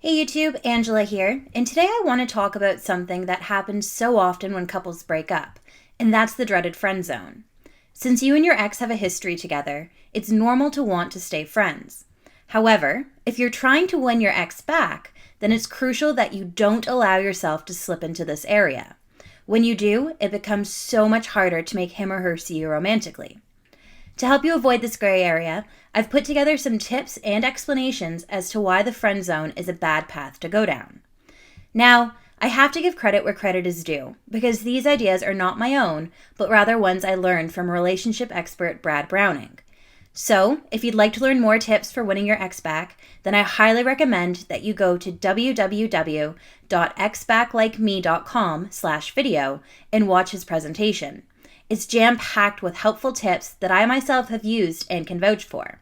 Hey YouTube, Angela here, and today I want to talk about something that happens so often when couples break up, and that's the dreaded friend zone. Since you and your ex have a history together, it's normal to want to stay friends. However, if you're trying to win your ex back, then it's crucial that you don't allow yourself to slip into this area. When you do, it becomes so much harder to make him or her see you romantically. To help you avoid this gray area, I've put together some tips and explanations as to why the friend zone is a bad path to go down. Now, I have to give credit where credit is due, because these ideas are not my own, but rather ones I learned from relationship expert Brad Browning. So, if you'd like to learn more tips for winning your ex back, then I highly recommend that you go to www.xbacklikeme.com/video and watch his presentation. It's jam-packed with helpful tips that I myself have used and can vouch for.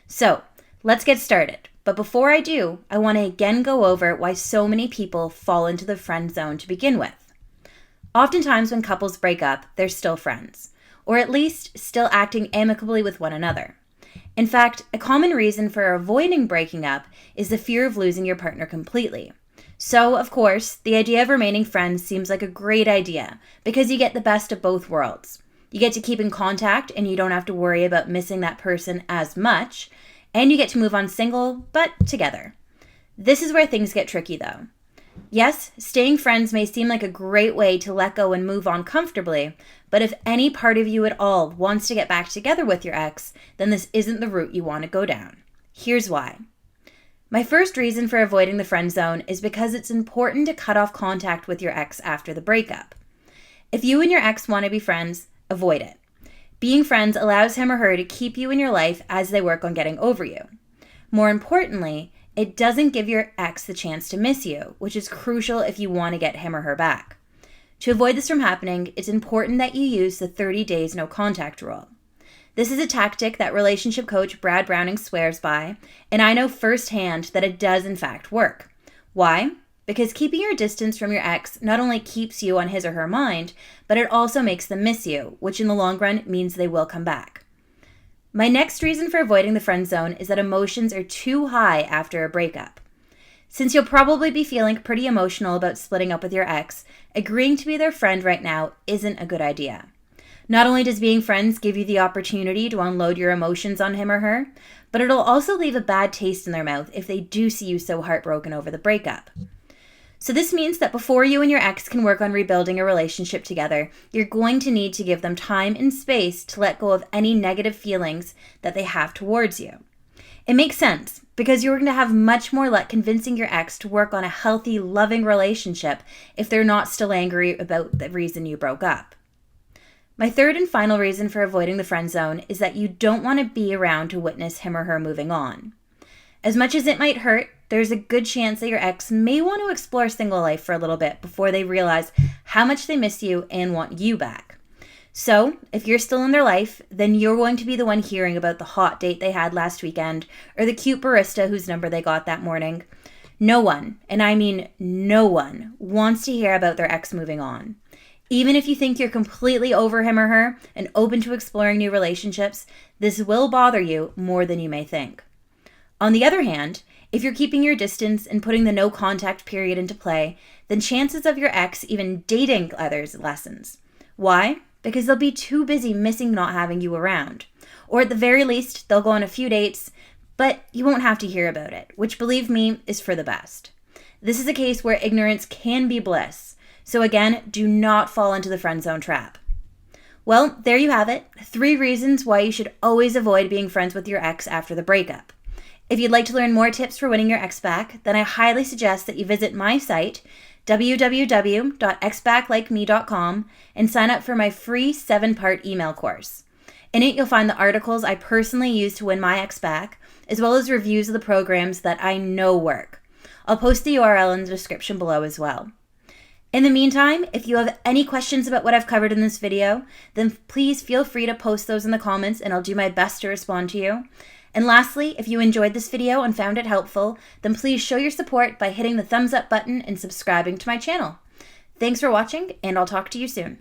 So, let's get started. But before I do, I want to again go over why so many people fall into the friend zone to begin with. Oftentimes when couples break up, they're still friends, or at least still acting amicably with one another. In fact, a common reason for avoiding breaking up is the fear of losing your partner completely. So, of course, the idea of remaining friends seems like a great idea because you get the best of both worlds. You get to keep in contact and you don't have to worry about missing that person as much, and you get to move on single, but together. This is where things get tricky though. Yes, staying friends may seem like a great way to let go and move on comfortably, but if any part of you at all wants to get back together with your ex, then this isn't the route you want to go down. Here's why. My first reason for avoiding the friend zone is because it's important to cut off contact with your ex after the breakup. If you and your ex want to be friends, avoid it. Being friends allows him or her to keep you in your life as they work on getting over you. More importantly, it doesn't give your ex the chance to miss you, which is crucial if you want to get him or her back. To avoid this from happening, it's important that you use the 30 days no contact rule. This is a tactic that relationship coach Brad Browning swears by, and I know firsthand that it does in fact work. Why? Because keeping your distance from your ex not only keeps you on his or her mind, but it also makes them miss you, which in the long run means they will come back. My next reason for avoiding the friend zone is that emotions are too high after a breakup. Since you'll probably be feeling pretty emotional about splitting up with your ex, agreeing to be their friend right now isn't a good idea. Not only does being friends give you the opportunity to unload your emotions on him or her, but it'll also leave a bad taste in their mouth if they do see you so heartbroken over the breakup. So this means that before you and your ex can work on rebuilding a relationship together, you're going to need to give them time and space to let go of any negative feelings that they have towards you. It makes sense because you're going to have much more luck convincing your ex to work on a healthy, loving relationship if they're not still angry about the reason you broke up. My third and final reason for avoiding the friend zone is that you don't want to be around to witness him or her moving on. As much as it might hurt, there's a good chance that your ex may want to explore single life for a little bit before they realize how much they miss you and want you back. So, if you're still in their life, then you're going to be the one hearing about the hot date they had last weekend or the cute barista whose number they got that morning. No one, and I mean no one, wants to hear about their ex moving on. Even if you think you're completely over him or her and open to exploring new relationships, this will bother you more than you may think. On the other hand, if you're keeping your distance and putting the no contact period into play, then chances of your ex even dating others lessens. Why? Because they'll be too busy missing not having you around. Or at the very least, they'll go on a few dates, but you won't have to hear about it, which believe me is for the best. This is a case where ignorance can be bliss. So again, do not fall into the friend zone trap. Well, there you have it. 3 reasons why you should always avoid being friends with your ex after the breakup. If you'd like to learn more tips for winning your ex back, then I highly suggest that you visit my site, www.xbacklikeme.com, and sign up for my free 7-part email course. In it, you'll find the articles I personally use to win my ex back, as well as reviews of the programs that I know work. I'll post the URL in the description below as well. In the meantime, if you have any questions about what I've covered in this video, then please feel free to post those in the comments and I'll do my best to respond to you. And lastly, if you enjoyed this video and found it helpful, then please show your support by hitting the thumbs up button and subscribing to my channel. Thanks for watching, and I'll talk to you soon.